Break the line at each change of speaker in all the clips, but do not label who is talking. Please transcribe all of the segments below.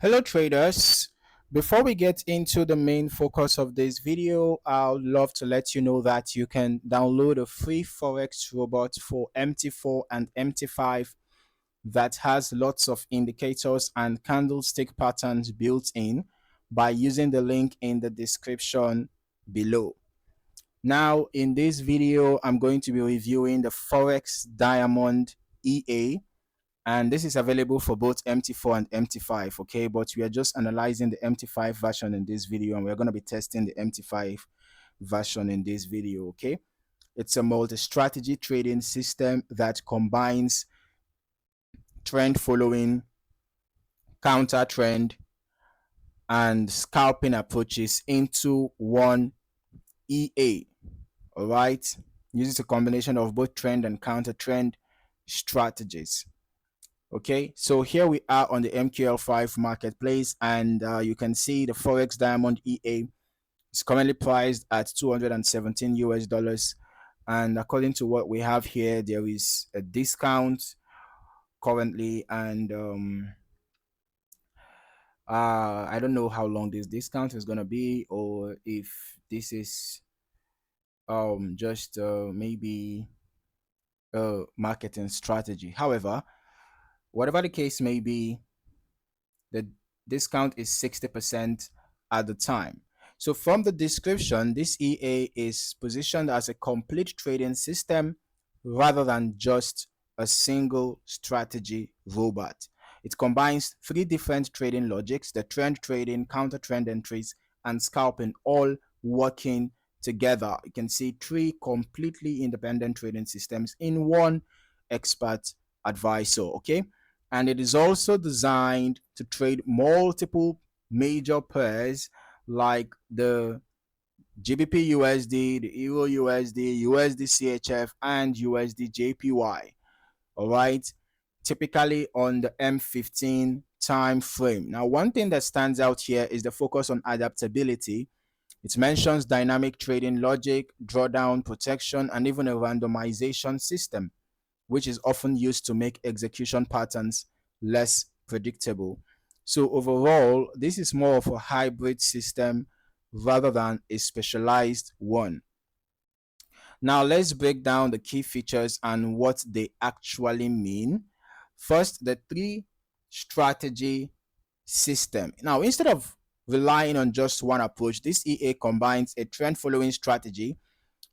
Hello traders, before we get into the main focus of this video, I would love to let you know that you can download a free Forex robot for MT4 and MT5 that has lots of indicators and candlestick patterns built in by using the link in the description below. Now in this video, I'm going to be reviewing the Forex Diamond EA, and this is available for both MT4 and MT5. Okay, but we are just analyzing the MT5 version in this video, and we're going to be testing the MT5 version in this video. Okay, it's a multi-strategy trading system that combines trend following, counter trend, and scalping approaches into one EA. All right, uses a combination of both trend and counter trend strategies. Okay, so here we are on the MQL5 marketplace, and you can see the Forex Diamond EA is currently priced at 217 US dollars. And according to what we have here, there is a discount currently, and I don't know how long this discount is gonna be, or if this is just maybe a marketing strategy. However, whatever the case may be, the discount is 60% at the time. So from the description, this EA is positioned as a complete trading system rather than just a single strategy robot. It combines three different trading logics: the trend trading, counter trend entries, and scalping, all working together. You can see three completely independent trading systems in one expert advisor. Okay, and it is also designed to trade multiple major pairs like the GBP USD, the Euro USD, USD CHF, and USD JPY. All right, typically on the M15 time frame. Now, one thing that stands out here is the focus on adaptability. It mentions dynamic trading logic, drawdown protection, and even a randomization system, which is often used to make execution patterns less predictable. So overall, this is more of a hybrid system rather than a specialized one. Now let's break down the key features and what they actually mean. First, the three strategy system. Now, instead of relying on just one approach, this EA combines a trend following strategy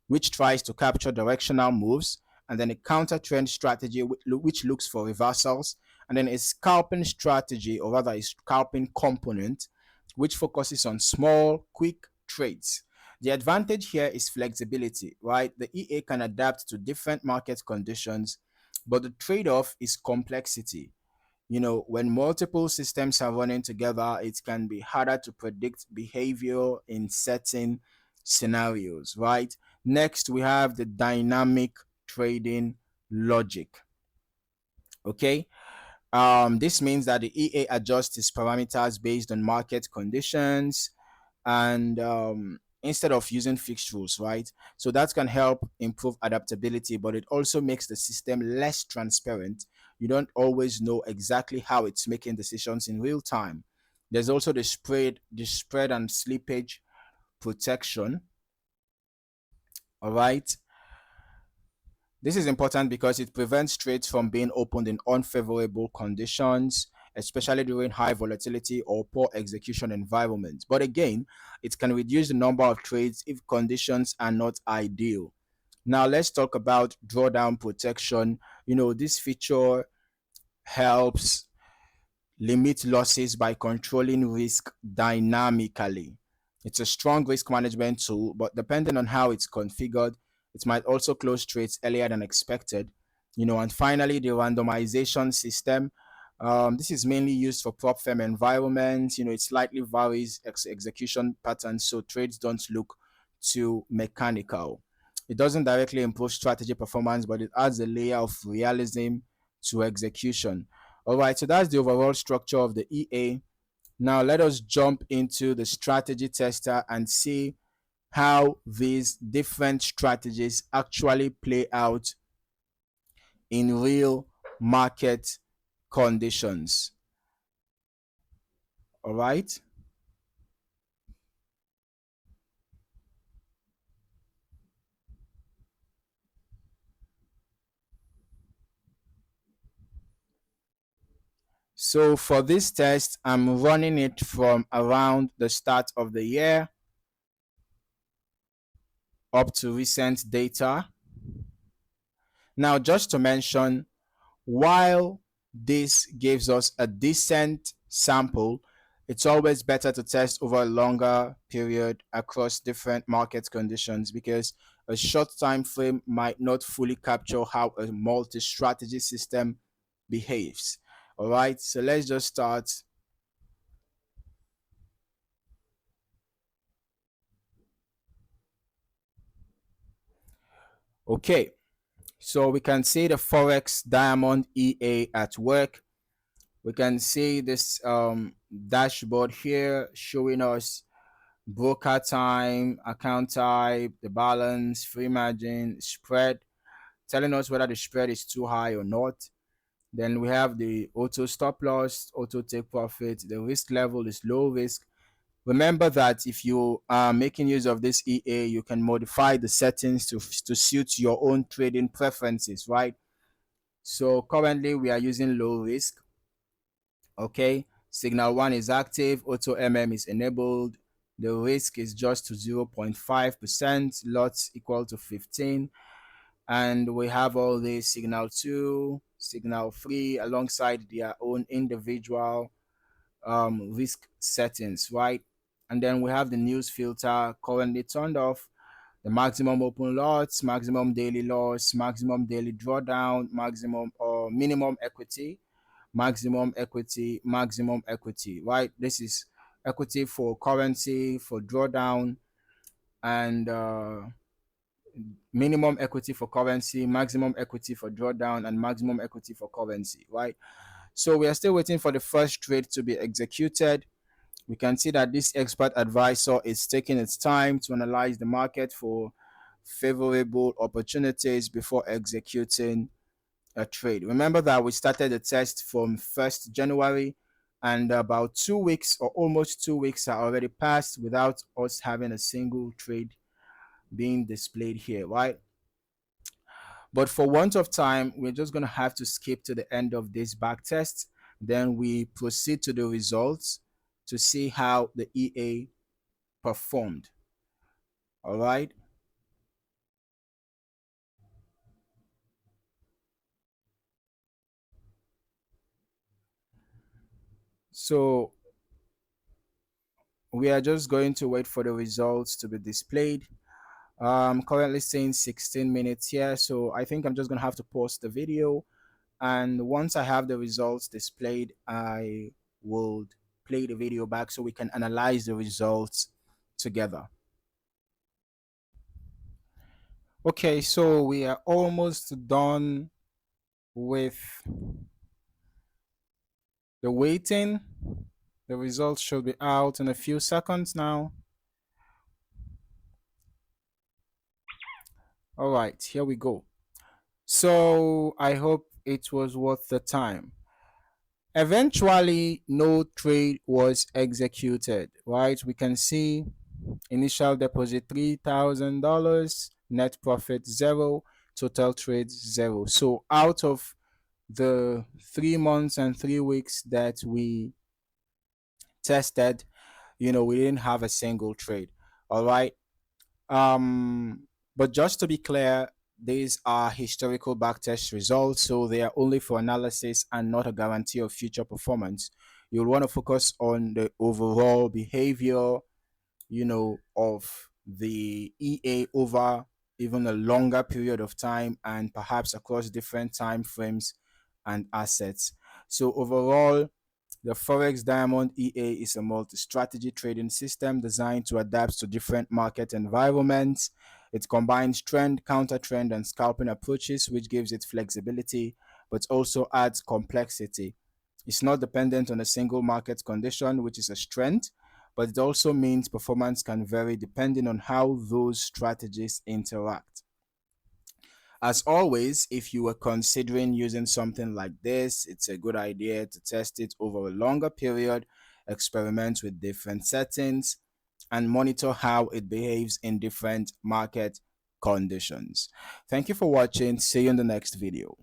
which tries to capture directional moves, and then a counter trend strategy which looks for reversals, and then a scalping strategy, or rather a scalping component, which focuses on small, quick trades. The advantage here is flexibility, right? The EA can adapt to different market conditions, but the trade-off is complexity. When multiple systems are running together, it can be harder to predict behavior in certain scenarios, right? Next, we have the dynamic trading logic. Okay. This means that the EA adjusts its parameters based on market conditions, and instead of using fixed rules, right? So that can help improve adaptability, but it also makes the system less transparent. You don't always know exactly how it's making decisions in real time. There's also the spread and slippage protection. All right. This is important because it prevents trades from being opened in unfavorable conditions, especially during high volatility or poor execution environments. But again, it can reduce the number of trades if conditions are not ideal. Now, let's talk about drawdown protection. This feature helps limit losses by controlling risk dynamically. It's a strong risk management tool, but depending on how it's configured, it might also close trades earlier than expected. And finally, the randomization system. This is mainly used for prop firm environments. It slightly varies execution patterns, so trades don't look too mechanical. It doesn't directly improve strategy performance, but it adds a layer of realism to execution. All right, so that's the overall structure of the EA. Now let us jump into the strategy tester and see how these different strategies actually play out in real market conditions. All right. So for this test, I'm running it from around the start of the year up to recent data. Now, just to mention, while this gives us a decent sample, it's always better to test over a longer period across different market conditions because a short time frame might not fully capture how a multi-strategy system behaves. All right, so let's just start. Okay, so we can see the Forex Diamond EA at work. We can see this dashboard here showing us broker time, account type, the balance, free margin, spread, telling us whether the spread is too high or not. Then we have the auto stop loss, auto take profit. The risk level is low risk. Remember that if you are making use of this EA, you can modify the settings to suit your own trading preferences, right? So currently we are using low risk. Okay, signal 1 is active, auto is enabled. The risk is just to 0.5%, lots equal to 15. And we have all the signal 2, signal 3 alongside their own individual risk settings, right? And then we have the news filter currently turned off, the maximum open lots, maximum daily loss, maximum daily drawdown, maximum or minimum equity, maximum equity, maximum equity, right? This is equity for currency, for drawdown, and minimum equity for currency, maximum equity for drawdown, and maximum equity for currency, right? So we are still waiting for the first trade to be executed. We can see that this expert advisor is taking its time to analyze the market for favorable opportunities before executing a trade. Remember that we started the test from 1st January, and about 2 weeks or almost 2 weeks are already passed without us having a single trade being displayed here, right? But for want of time, we're just going to have to skip to the end of this back test. Then we proceed to the results to see how the EA performed. All right. So we are just going to wait for the results to be displayed. Currently saying 16 minutes here, so I think I'm just gonna have to pause the video, and once I have the results displayed, I will play the video back so we can analyze the results together. Okay, so we are almost done with the waiting. The results should be out in a few seconds now. All right, here we go. So I hope it was worth the time. Eventually, no trade was executed, right? We can see initial deposit $3,000, net profit zero, total trades zero. So out of the 3 months and 3 weeks that we tested, we didn't have a single trade. All right. Um, but just to be clear, these are historical backtest results, so they are only for analysis and not a guarantee of future performance. You'll want to focus on the overall behavior, of the EA over even a longer period of time and perhaps across different time frames and assets. So overall, the Forex Diamond EA is a multi-strategy trading system designed to adapt to different market environments. It combines trend, counter-trend, and scalping approaches, which gives it flexibility, but also adds complexity. It's not dependent on a single market condition, which is a strength, but it also means performance can vary depending on how those strategies interact. As always, if you were considering using something like this, it's a good idea to test it over a longer period experiment with different settings, and monitor how it behaves in different market conditions. Thank you for watching. See you in the next video.